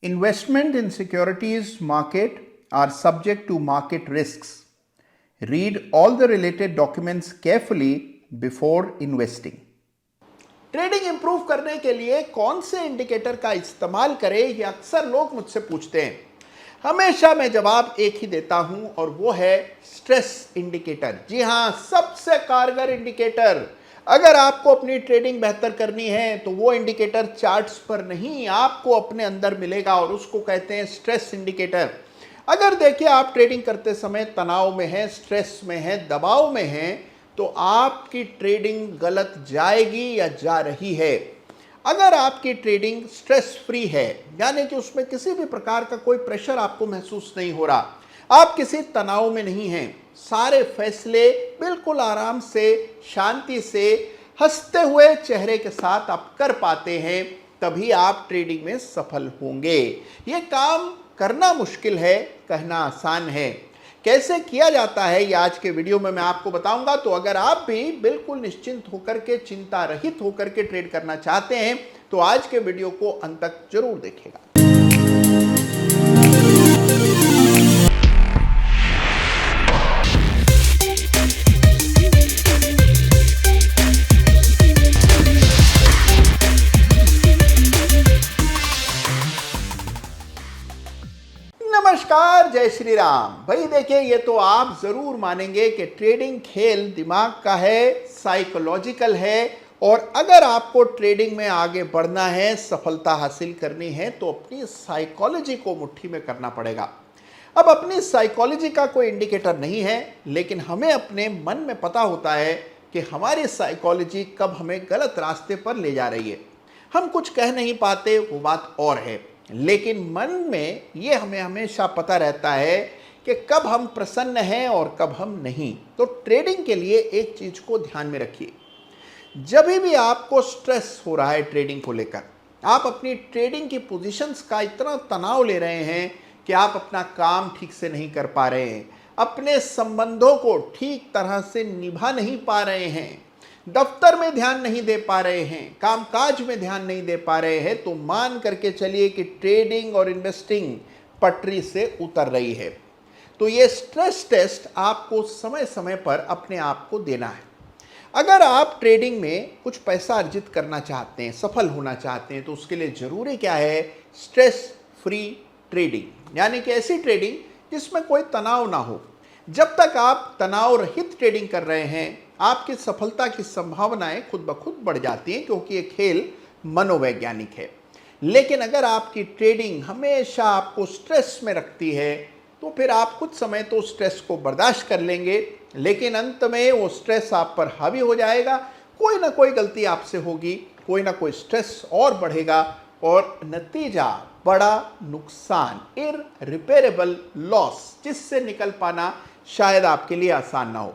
Investment in securities market are subject to market risks. Read all the related documents carefully before investing. Trading improve करने के लिए कौन से indicator का इस्तेमाल करें, ये अक्सर लोग मुझसे पूछते हैं। हमेशा मैं जवाब एक ही देता हूं और वो है स्ट्रेस इंडिकेटर। जी हां, सबसे कारगर इंडिकेटर। अगर आपको अपनी ट्रेडिंग बेहतर करनी है तो वो इंडिकेटर चार्ट्स पर नहीं, आपको अपने अंदर मिलेगा और उसको कहते हैं स्ट्रेस इंडिकेटर। अगर देखिए आप ट्रेडिंग करते समय तनाव में है, स्ट्रेस में है, दबाव में है, तो आपकी ट्रेडिंग गलत जाएगी या जा रही है। अगर आपकी ट्रेडिंग स्ट्रेस फ्री है, यानी कि उसमें किसी भी प्रकार का कोई प्रेशर आपको महसूस नहीं हो रहा, आप किसी तनाव में नहीं हैं, सारे फैसले बिल्कुल आराम से, शांति से, हंसते हुए चेहरे के साथ आप कर पाते हैं, तभी आप ट्रेडिंग में सफल होंगे। ये काम करना मुश्किल है, कहना आसान है। कैसे किया जाता है ये आज के वीडियो में मैं आपको बताऊंगा। तो अगर आप भी बिल्कुल निश्चिंत होकर के, चिंता रहित होकर के ट्रेड करना चाहते हैं तो आज के वीडियो को अंत तक जरूर देखिएगा। नमस्कार, जय श्री राम। भाई देखिए, ये तो आप जरूर मानेंगे कि ट्रेडिंग खेल दिमाग का है, साइकोलॉजिकल है, और अगर आपको ट्रेडिंग में आगे बढ़ना है, सफलता हासिल करनी है, तो अपनी साइकोलॉजी को मुट्ठी में करना पड़ेगा। अब अपनी साइकोलॉजी का कोई इंडिकेटर नहीं है, लेकिन हमें अपने मन में पता होता है कि हमारी साइकोलॉजी कब हमें गलत रास्ते पर ले जा रही है। हम कुछ कह नहीं पाते, वो बात और है, लेकिन मन में ये हमें हमेशा पता रहता है कि कब हम प्रसन्न हैं और कब हम नहीं। तो ट्रेडिंग के लिए एक चीज को ध्यान में रखिए, जब भी आपको स्ट्रेस हो रहा है ट्रेडिंग को लेकर, आप अपनी ट्रेडिंग की पोजीशंस का इतना तनाव ले रहे हैं कि आप अपना काम ठीक से नहीं कर पा रहे हैं, अपने संबंधों को ठीक तरह से निभा नहीं पा रहे हैं, दफ्तर में ध्यान नहीं दे पा रहे हैं, कामकाज में ध्यान नहीं दे पा रहे हैं, तो मान करके चलिए कि ट्रेडिंग और इन्वेस्टिंग पटरी से उतर रही है। तो ये स्ट्रेस टेस्ट आपको समय समय पर अपने आप को देना है। अगर आप ट्रेडिंग में कुछ पैसा अर्जित करना चाहते हैं, सफल होना चाहते हैं, तो उसके लिए जरूरी क्या है? स्ट्रेस फ्री ट्रेडिंग, यानी कि ऐसी ट्रेडिंग जिसमें कोई तनाव ना हो। जब तक आप तनाव रहित ट्रेडिंग कर रहे हैं, आपकी सफलता की संभावनाएं खुद ब खुद बढ़ जाती हैं, क्योंकि ये खेल मनोवैज्ञानिक है। लेकिन अगर आपकी ट्रेडिंग हमेशा आपको स्ट्रेस में रखती है, तो फिर आप कुछ समय तो स्ट्रेस को बर्दाश्त कर लेंगे, लेकिन अंत में वो स्ट्रेस आप पर हावी हो जाएगा। कोई ना कोई गलती आपसे होगी, कोई ना कोई स्ट्रेस और बढ़ेगा, और नतीजा बड़ा नुकसान, इररिपेरेबल लॉस, जिससे निकल पाना शायद आपके लिए आसान ना हो।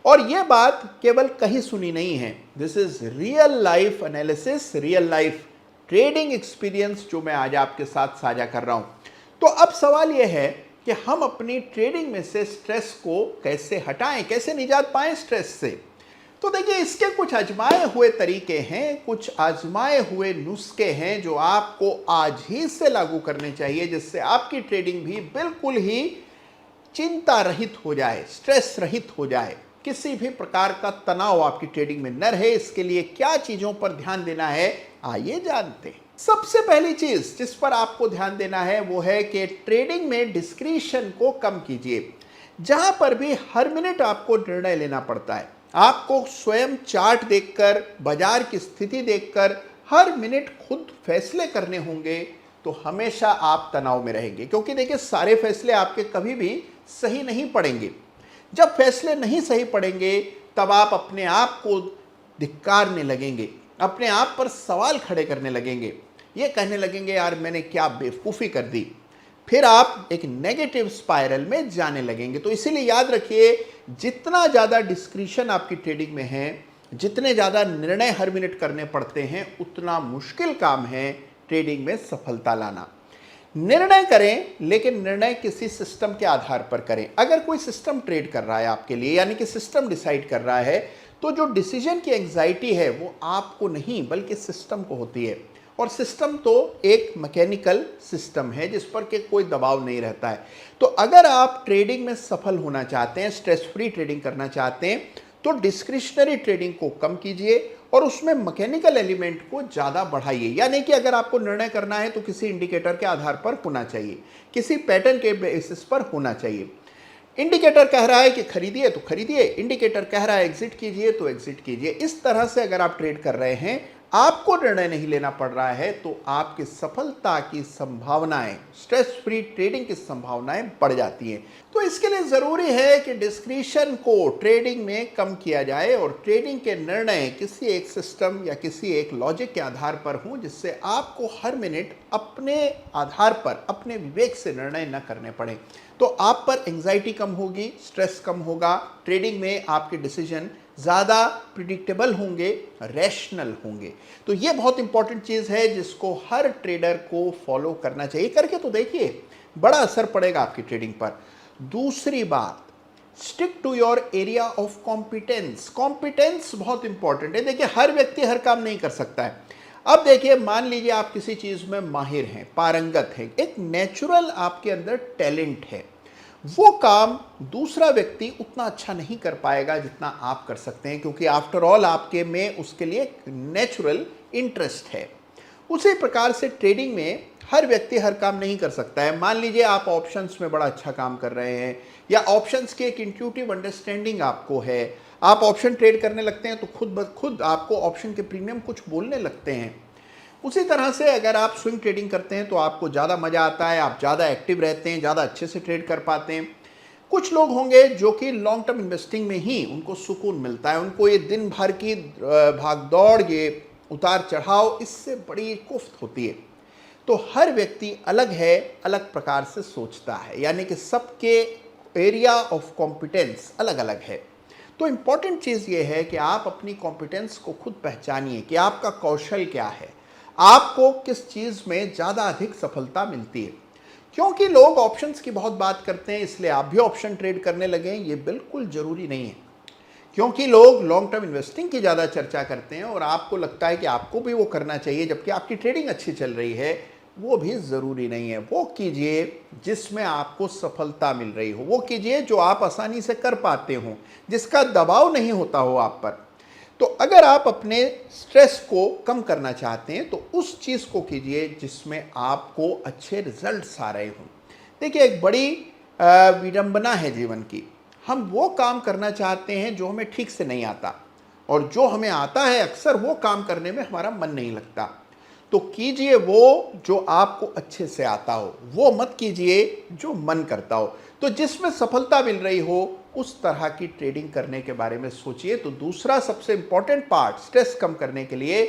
और यह बात केवल कहीं सुनी नहीं है, this is real life analysis, real life trading experience जो मैं आज आपके साथ साझा कर रहा हूं। तो अब सवाल यह है कि हम अपनी ट्रेडिंग में से स्ट्रेस को कैसे हटाएं, कैसे निजात पाएं स्ट्रेस से। तो देखिए, इसके कुछ आजमाए हुए तरीके हैं, कुछ आजमाए हुए नुस्खे हैं जो आपको आज ही से लागू करने चाहिए, जिससे आपकी ट्रेडिंग भी बिल्कुल ही चिंता रहित हो जाए, स्ट्रेस रहित हो जाए, किसी भी प्रकार का तनाव आपकी ट्रेडिंग में न रहे। इसके लिए क्या चीजों पर ध्यान देना है, आइए जानते हैं। सबसे पहली चीज जिस पर आपको ध्यान देना है वो है कि ट्रेडिंग में डिस्क्रिशन को कम कीजिए। जहां पर भी हर मिनट आपको निर्णय लेना पड़ता है, आपको स्वयं चार्ट देखकर, बाजार की स्थिति देखकर हर मिनट खुद फैसले करने होंगे, तो हमेशा आप तनाव में रहेंगे। क्योंकि देखिए, सारे फैसले आपके कभी भी सही नहीं पड़ेंगे। जब फैसले नहीं सही पड़ेंगे, तब आप अपने आप को धिक्कारने लगेंगे, अपने आप पर सवाल खड़े करने लगेंगे, ये कहने लगेंगे यार मैंने क्या बेवकूफ़ी कर दी। फिर आप एक नेगेटिव स्पाइरल में जाने लगेंगे। तो इसीलिए याद रखिए, जितना ज़्यादा डिस्क्रिशन आपकी ट्रेडिंग में है, जितने ज़्यादा निर्णय हर मिनट करने पड़ते हैं, उतना मुश्किल काम है ट्रेडिंग में सफलता लाना। निर्णय करें, लेकिन निर्णय किसी सिस्टम के आधार पर करें। अगर कोई सिस्टम ट्रेड कर रहा है आपके लिए, यानी कि सिस्टम डिसाइड कर रहा है, तो जो डिसीजन की एंग्जाइटी है वो आपको नहीं बल्कि सिस्टम को होती है। और सिस्टम तो एक मैकेनिकल सिस्टम है जिस पर के कोई दबाव नहीं रहता है। तो अगर आप ट्रेडिंग में सफल होना चाहते हैं, स्ट्रेस फ्री ट्रेडिंग करना चाहते हैं, तो डिस्क्रिशनरी ट्रेडिंग को कम कीजिए और उसमें मैकेनिकल एलिमेंट को ज़्यादा बढ़ाइए। यानी कि अगर आपको निर्णय करना है तो किसी इंडिकेटर के आधार पर होना चाहिए, किसी पैटर्न के बेसिस पर होना चाहिए। इंडिकेटर कह रहा है कि खरीदिए तो खरीदिए, इंडिकेटर कह रहा है एग्जिट कीजिए तो एग्जिट कीजिए। इस तरह से अगर आप ट्रेड कर रहे हैं, आपको निर्णय नहीं लेना पड़ रहा है, तो आपकी सफलता की संभावनाएं, स्ट्रेस फ्री ट्रेडिंग की संभावनाएं बढ़ जाती हैं। तो इसके लिए जरूरी है कि डिस्क्रिशन को ट्रेडिंग में कम किया जाए और ट्रेडिंग के निर्णय किसी एक सिस्टम या किसी एक लॉजिक के आधार पर हों, जिससे आपको हर मिनट अपने आधार पर, अपने विवेक से निर्णय न करने पड़े। तो आप पर एंजाइटी कम होगी, स्ट्रेस कम होगा, ट्रेडिंग में आपके डिसीजन ज़्यादा प्रिडिक्टेबल होंगे, रैशनल होंगे। तो ये बहुत इंपॉर्टेंट चीज़ है जिसको हर ट्रेडर को फॉलो करना चाहिए। करके तो देखिए, बड़ा असर पड़ेगा आपकी ट्रेडिंग पर। दूसरी बात, stick to your area of competence. Competence बहुत इंपॉर्टेंट है। देखिए, हर व्यक्ति हर काम नहीं कर सकता है। अब देखिए, मान लीजिए आप किसी चीज़ में माहिर हैं, पारंगत हैं, एक नेचुरल आपके अंदर टैलेंट है, वो काम दूसरा व्यक्ति उतना अच्छा नहीं कर पाएगा जितना आप कर सकते हैं, क्योंकि आफ्टर ऑल आपके में उसके लिए नेचुरल इंटरेस्ट है। उसी प्रकार से ट्रेडिंग में हर व्यक्ति हर काम नहीं कर सकता है। मान लीजिए आप ऑप्शंस में बड़ा अच्छा काम कर रहे हैं, या ऑप्शंस की एक इंट्यूटिव अंडरस्टैंडिंग आपको है, आप ऑप्शन ट्रेड करने लगते हैं तो खुद ब खुद आपको ऑप्शन के प्रीमियम कुछ बोलने लगते हैं। उसी तरह से अगर आप स्विंग ट्रेडिंग करते हैं तो आपको ज़्यादा मज़ा आता है, आप ज़्यादा एक्टिव रहते हैं, ज़्यादा अच्छे से ट्रेड कर पाते हैं। कुछ लोग होंगे जो कि लॉन्ग टर्म इन्वेस्टिंग में ही उनको सुकून मिलता है, उनको ये दिन भर की भाग दौड़, ये उतार चढ़ाव, इससे बड़ी कुफ्त होती है। तो हर व्यक्ति अलग है, अलग प्रकार से सोचता है, यानी कि सबके एरिया ऑफ कॉम्पिटेंस अलग अलग है। तो इम्पॉर्टेंट चीज़ ये है कि आप अपनी कॉम्पिटेंस को खुद पहचानिए कि आपका कौशल क्या है, आपको किस चीज़ में ज़्यादा अधिक सफलता मिलती है। क्योंकि लोग ऑप्शंस की बहुत बात करते हैं इसलिए आप भी ऑप्शन ट्रेड करने लगें, ये बिल्कुल ज़रूरी नहीं है। क्योंकि लोग लॉन्ग टर्म इन्वेस्टिंग की ज़्यादा चर्चा करते हैं और आपको लगता है कि आपको भी वो करना चाहिए, जबकि आपकी ट्रेडिंग अच्छी चल रही है, वो भी ज़रूरी नहीं है। वो कीजिए जिसमें आपको सफलता मिल रही हो, वो कीजिए जो आप आसानी से कर पाते हो, जिसका दबाव नहीं होता हो आप पर। तो अगर आप अपने स्ट्रेस को कम करना चाहते हैं तो उस चीज़ को कीजिए जिसमें आपको अच्छे रिजल्ट्स आ रहे हों। देखिए, एक बड़ी विडंबना है जीवन की, हम वो काम करना चाहते हैं जो हमें ठीक से नहीं आता, और जो हमें आता है अक्सर वो काम करने में हमारा मन नहीं लगता। तो कीजिए वो जो आपको अच्छे से आता हो, वो मत कीजिए जो मन करता हो। तो जिसमें सफलता मिल रही हो उस तरह की ट्रेडिंग करने के बारे में सोचिए। तो दूसरा सबसे इंपॉर्टेंट पार्ट, स्ट्रेस कम करने के लिए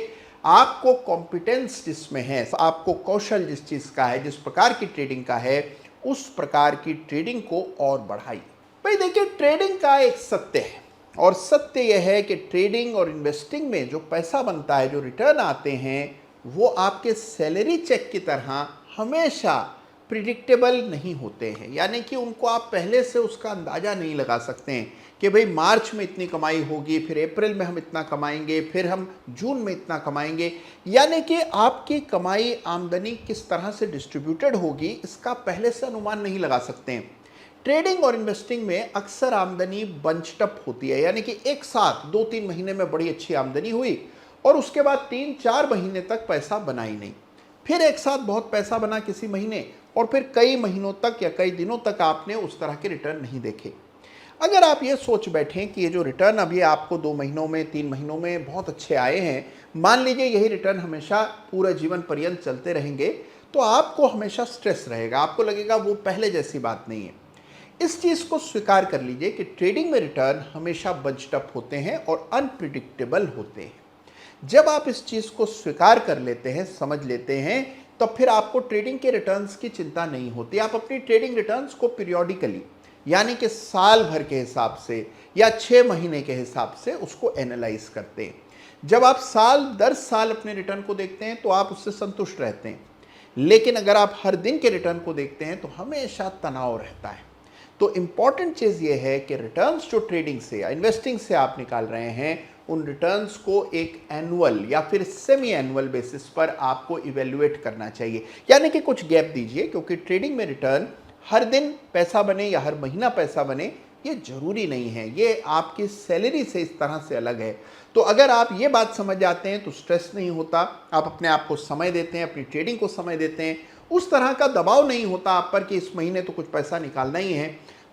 आपको कॉम्पिटेंस जिसमें है, आपको कौशल जिस चीज़ का है, जिस प्रकार की ट्रेडिंग का है, उस प्रकार की ट्रेडिंग को और बढ़ाइए। भाई देखिए, ट्रेडिंग का एक सत्य है, और सत्य यह है कि ट्रेडिंग और इन्वेस्टिंग में जो पैसा बनता है, जो रिटर्न आते हैं, वो आपके सैलरी चेक की तरह हमेशा प्रिडिक्टेबल नहीं होते हैं। यानी कि उनको आप पहले से उसका अंदाज़ा नहीं लगा सकते हैं कि भाई मार्च में इतनी कमाई होगी, फिर अप्रैल में हम इतना कमाएंगे, फिर हम जून में इतना कमाएंगे। यानी कि आपकी कमाई, आमदनी किस तरह से डिस्ट्रीब्यूटेड होगी, इसका पहले से अनुमान नहीं लगा सकते हैं। ट्रेडिंग और इन्वेस्टिंग में अक्सर आमदनी बंचटअप होती है, यानी कि एक साथ 2-3 महीने में बड़ी अच्छी आमदनी हुई और उसके बाद 3-4 महीने तक पैसा बना ही नहीं, फिर एक साथ बहुत पैसा बना किसी महीने, और फिर कई महीनों तक या कई दिनों तक आपने उस तरह के रिटर्न नहीं देखे। अगर आप ये सोच बैठें कि ये जो रिटर्न अभी आपको 2 महीनों में, 3 महीनों में बहुत अच्छे आए हैं, मान लीजिए यही रिटर्न हमेशा पूरा जीवन पर्यंत चलते रहेंगे, तो आपको हमेशा स्ट्रेस रहेगा, आपको लगेगा वो पहले जैसी बात नहीं है। इस चीज़ को स्वीकार कर लीजिए कि ट्रेडिंग में रिटर्न हमेशा बंचड होते हैं और अनप्रिडिक्टेबल होते हैं। जब आप इस चीज़ को स्वीकार कर लेते हैं, समझ लेते हैं, तो फिर आपको ट्रेडिंग के रिटर्न्स की चिंता नहीं होती। आप अपनी ट्रेडिंग रिटर्न्स को पीरियोडिकली, यानी कि साल भर के हिसाब से या 6 महीने के हिसाब से उसको एनालाइज करते हैं। जब आप साल दर साल अपने रिटर्न को देखते हैं तो आप उससे संतुष्ट रहते हैं, लेकिन अगर आप हर दिन के रिटर्न को देखते हैं तो हमेशा तनाव रहता है। तो इंपॉर्टेंट चीज़ ये है कि रिटर्न्स जो ट्रेडिंग से या इन्वेस्टिंग से आप निकाल रहे हैं उन रिटर्न्स को एक एनुअल या फिर सेमी एनुअल बेसिस पर आपको इवेल्युएट करना चाहिए, यानी कि कुछ गैप दीजिए, क्योंकि ट्रेडिंग में रिटर्न हर दिन पैसा बने या हर महीना पैसा बने ये जरूरी नहीं है, ये आपकी सैलरी से इस तरह से अलग है। तो अगर आप ये बात समझ जाते हैं तो स्ट्रेस नहीं होता, आप अपने आप को समय देते हैं, अपनी ट्रेडिंग को समय देते हैं, उस तरह का दबाव नहीं होता आप पर कि इस महीने तो कुछ पैसा निकालना ही है।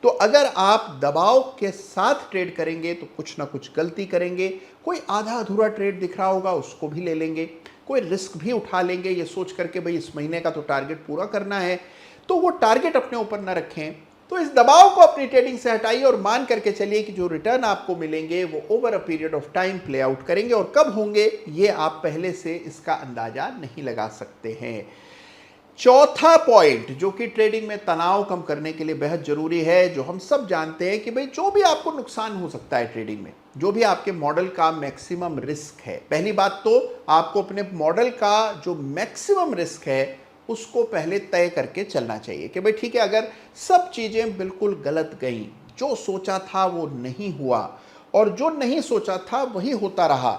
तो अगर आप दबाव के साथ ट्रेड करेंगे तो कुछ ना कुछ गलती करेंगे, कोई आधा अधूरा ट्रेड दिख रहा होगा उसको भी ले लेंगे, कोई रिस्क भी उठा लेंगे ये सोच करके भाई इस महीने का तो टारगेट पूरा करना है, तो वो टारगेट अपने ऊपर ना रखें। तो इस दबाव को अपनी ट्रेडिंग से हटाइए और मान करके चलिए कि जो रिटर्न आपको मिलेंगे वो over a period of time play out करेंगे, और कब होंगे ये आप पहले से इसका अंदाजा नहीं लगा सकते हैं। चौथा पॉइंट जो कि ट्रेडिंग में तनाव कम करने के लिए बेहद जरूरी है, जो हम सब जानते हैं कि भाई जो भी आपको नुकसान हो सकता है ट्रेडिंग में, जो भी आपके मॉडल का मैक्सिमम रिस्क है, पहली बात तो आपको अपने मॉडल का जो मैक्सिमम रिस्क है उसको पहले तय करके चलना चाहिए कि भाई ठीक है, अगर सब चीजें बिल्कुल गलत गई, जो सोचा था वो नहीं हुआ और जो नहीं सोचा था वही होता रहा,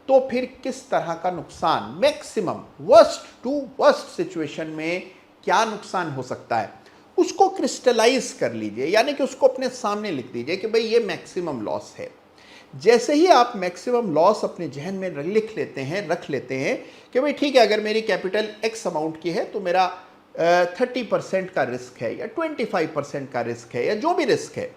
तो फिर किस तरह का नुकसान, maximum worst to worst situation में क्या नुकसान हो सकता है, उसको क्रिस्टलाइज कर लीजिए, यानी कि उसको अपने सामने लिख दीजिए कि भाई ये मैक्सिमम लॉस है। जैसे ही आप मैक्सिमम लॉस अपने जहन में लिख लेते हैं, रख लेते हैं कि भाई ठीक है, अगर मेरी कैपिटल एक्स अमाउंट की है तो मेरा 30% का रिस्क है या 25% का रिस्क है या जो भी रिस्क है,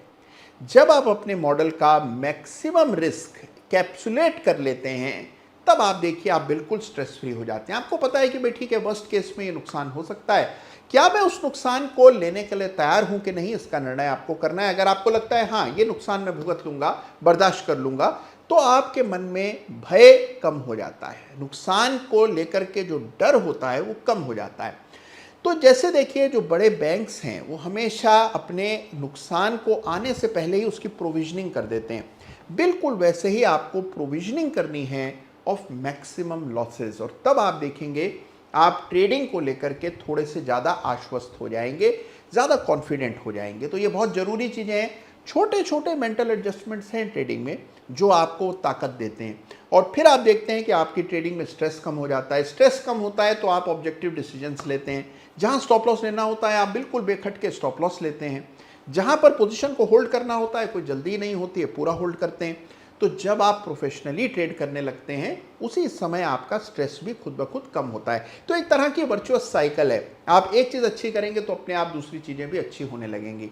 जब आप अपने मॉडल का मैक्सिमम रिस्क कैप्सुलेट कर लेते हैं तब आप देखिए आप बिल्कुल स्ट्रेस फ्री हो जाते हैं। आपको पता है कि भाई ठीक है, वर्स्ट केस में ये नुकसान हो सकता है, क्या मैं उस नुकसान को लेने के लिए तैयार हूं कि नहीं, इसका निर्णय आपको करना है। अगर आपको लगता है हाँ ये नुकसान मैं भुगत लूंगा, बर्दाश्त कर लूंगा, तो आपके मन में भय कम हो जाता है, नुकसान को लेकर के जो डर होता है वो कम हो जाता है। तो जैसे देखिए जो बड़े बैंक्स हैं वो हमेशा अपने नुकसान को आने से पहले ही उसकी प्रोविजनिंग कर देते हैं, बिल्कुल वैसे ही आपको प्रोविजनिंग करनी है ऑफ मैक्सिमम लॉसेस, और तब आप देखेंगे आप ट्रेडिंग को लेकर के थोड़े से ज़्यादा आश्वस्त हो जाएंगे, ज़्यादा कॉन्फिडेंट हो जाएंगे। तो ये बहुत ज़रूरी चीज़ें हैं, छोटे छोटे मेंटल एडजस्टमेंट्स हैं ट्रेडिंग में जो आपको ताकत देते हैं, और फिर आप देखते हैं कि आपकी ट्रेडिंग में स्ट्रेस कम हो जाता है। स्ट्रेस कम होता है तो आप ऑब्जेक्टिव डिसीजंस लेते हैं, जहां स्टॉप लॉस लेना होता है आप बिल्कुल बेखट के स्टॉप लॉस लेते हैं, जहां पर पोजीशन को होल्ड करना होता है कोई जल्दी नहीं होती है, पूरा होल्ड करते हैं। तो जब आप प्रोफेशनली ट्रेड करने लगते हैं उसी समय आपका स्ट्रेस भी खुद ब खुद कम होता है। तो एक तरह की वर्चुअस साइकिल है, आप एक चीज़ अच्छी करेंगे तो अपने आप दूसरी चीज़ें भी अच्छी होने लगेंगी।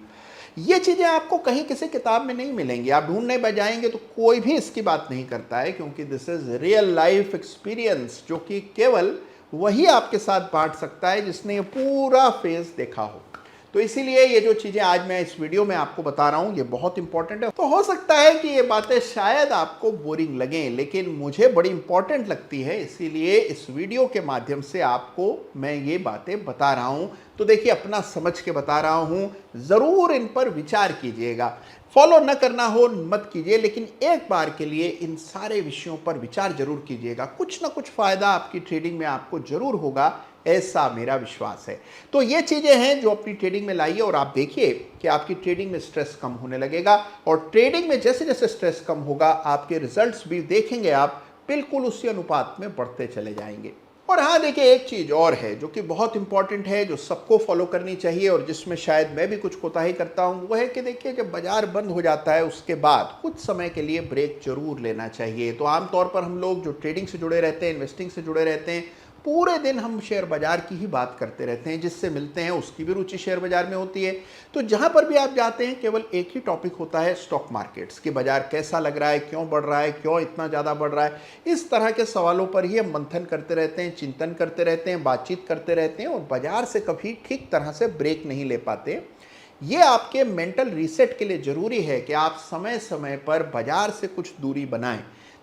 ये चीज़ें आपको कहीं किसी किताब में नहीं मिलेंगी, आप ढूंढने बजाएंगे तो कोई भी इसकी बात नहीं करता है, क्योंकि this is real life experience जो कि केवल वही आपके साथ बांट सकता है जिसने ये पूरा फेज देखा हो। तो इसीलिए ये जो चीज़ें आज मैं इस वीडियो में आपको बता रहा हूँ ये बहुत इंपॉर्टेंट है। तो हो सकता है कि ये बातें शायद आपको बोरिंग लगें, लेकिन मुझे बड़ी इंपॉर्टेंट लगती है, इसीलिए इस वीडियो के माध्यम से आपको मैं ये बातें बता रहा हूँ। तो देखिए अपना समझ के बता रहा हूँ, ज़रूर इन पर विचार कीजिएगा, फॉलो न करना हो मत कीजिए, लेकिन एक बार के लिए इन सारे विषयों पर विचार जरूर कीजिएगा, कुछ ना कुछ फ़ायदा आपकी ट्रेडिंग में आपको जरूर होगा, ऐसा मेरा विश्वास है। तो ये चीज़ें हैं जो अपनी ट्रेडिंग में लाइए और आप देखिए कि आपकी ट्रेडिंग में स्ट्रेस कम होने लगेगा, और ट्रेडिंग में जैसे जैसे स्ट्रेस कम होगा आपके रिजल्ट्स भी देखेंगे आप बिल्कुल उसी अनुपात में बढ़ते चले जाएंगे। और हाँ देखिए एक चीज़ और है जो कि बहुत इंपॉर्टेंट है, जो सबको फॉलो करनी चाहिए और जिसमें शायद मैं भी कुछ कोताही करता हूँ, वो है कि देखिए जब बाजार बंद हो जाता है उसके बाद कुछ समय के लिए ब्रेक जरूर लेना चाहिए। तो आमतौर पर हम लोग जो ट्रेडिंग से जुड़े रहते हैं, इन्वेस्टिंग से जुड़े रहते हैं, पूरे दिन हम शेयर बाजार की ही बात करते रहते हैं, जिससे मिलते हैं उसकी भी रुचि शेयर बाजार में होती है। तो जहां पर भी आप जाते हैं केवल एक ही टॉपिक होता है, स्टॉक मार्केट्स कि बाजार कैसा लग रहा है, क्यों बढ़ रहा है, क्यों इतना ज़्यादा बढ़ रहा है, इस तरह के सवालों पर ही हम मंथन करते रहते हैं, चिंतन करते रहते हैं, बातचीत करते रहते हैं, और बाजार से कभी ठीक तरह से ब्रेक नहीं ले पाते। ये आपके मेंटल रीसेट के लिए ज़रूरी है कि आप समय समय पर बाजार से कुछ दूरी बनाएं।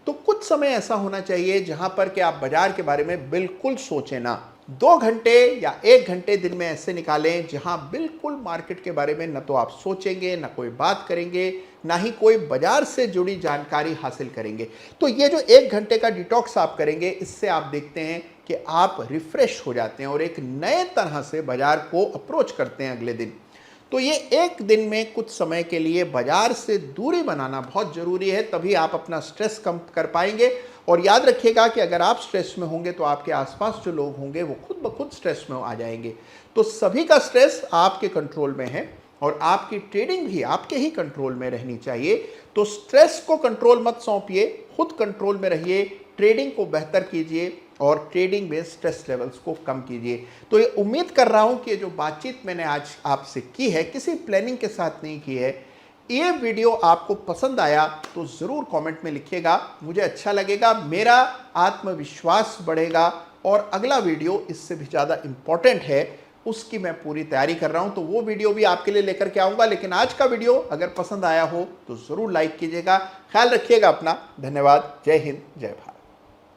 तो कुछ समय ऐसा होना चाहिए जहां पर कि आप बाजार के बारे में बिल्कुल सोचें ना, 2 घंटे या 1 घंटे दिन में ऐसे निकालें जहां बिल्कुल मार्केट के बारे में न तो आप सोचेंगे, ना कोई बात करेंगे, ना ही कोई बाजार से जुड़ी जानकारी हासिल करेंगे। तो ये जो 1 घंटे का डिटॉक्स आप करेंगे, इससे आप देखते हैं कि आप रिफ्रेश हो जाते हैं और एक नए तरह से बाजार को अप्रोच करते हैं अगले दिन। तो ये एक दिन में कुछ समय के लिए बाजार से दूरी बनाना बहुत ज़रूरी है, तभी आप अपना स्ट्रेस कम कर पाएंगे। और याद रखिएगा कि अगर आप स्ट्रेस में होंगे तो आपके आसपास जो लोग होंगे वो खुद ब खुद स्ट्रेस में आ जाएंगे। तो सभी का स्ट्रेस आपके कंट्रोल में है और आपकी ट्रेडिंग भी आपके ही कंट्रोल में रहनी चाहिए। तो स्ट्रेस को कंट्रोल मत सौंपिए, खुद कंट्रोल में रहिए, ट्रेडिंग को बेहतर कीजिए और ट्रेडिंग में स्ट्रेस लेवल्स को कम कीजिए। तो ये उम्मीद कर रहा हूँ कि जो बातचीत मैंने आज आपसे की है किसी प्लानिंग के साथ नहीं की है, ये वीडियो आपको पसंद आया तो ज़रूर कमेंट में लिखिएगा, मुझे अच्छा लगेगा, मेरा आत्मविश्वास बढ़ेगा और अगला वीडियो इससे भी ज़्यादा इम्पॉर्टेंट है उसकी मैं पूरी तैयारी कर रहा हूं, तो वो वीडियो भी आपके लिए लेकर के आऊंगा। लेकिन आज का वीडियो अगर पसंद आया हो तो ज़रूर लाइक कीजिएगा। ख्याल रखिएगा अपना। धन्यवाद। जय हिंद, जय भारत।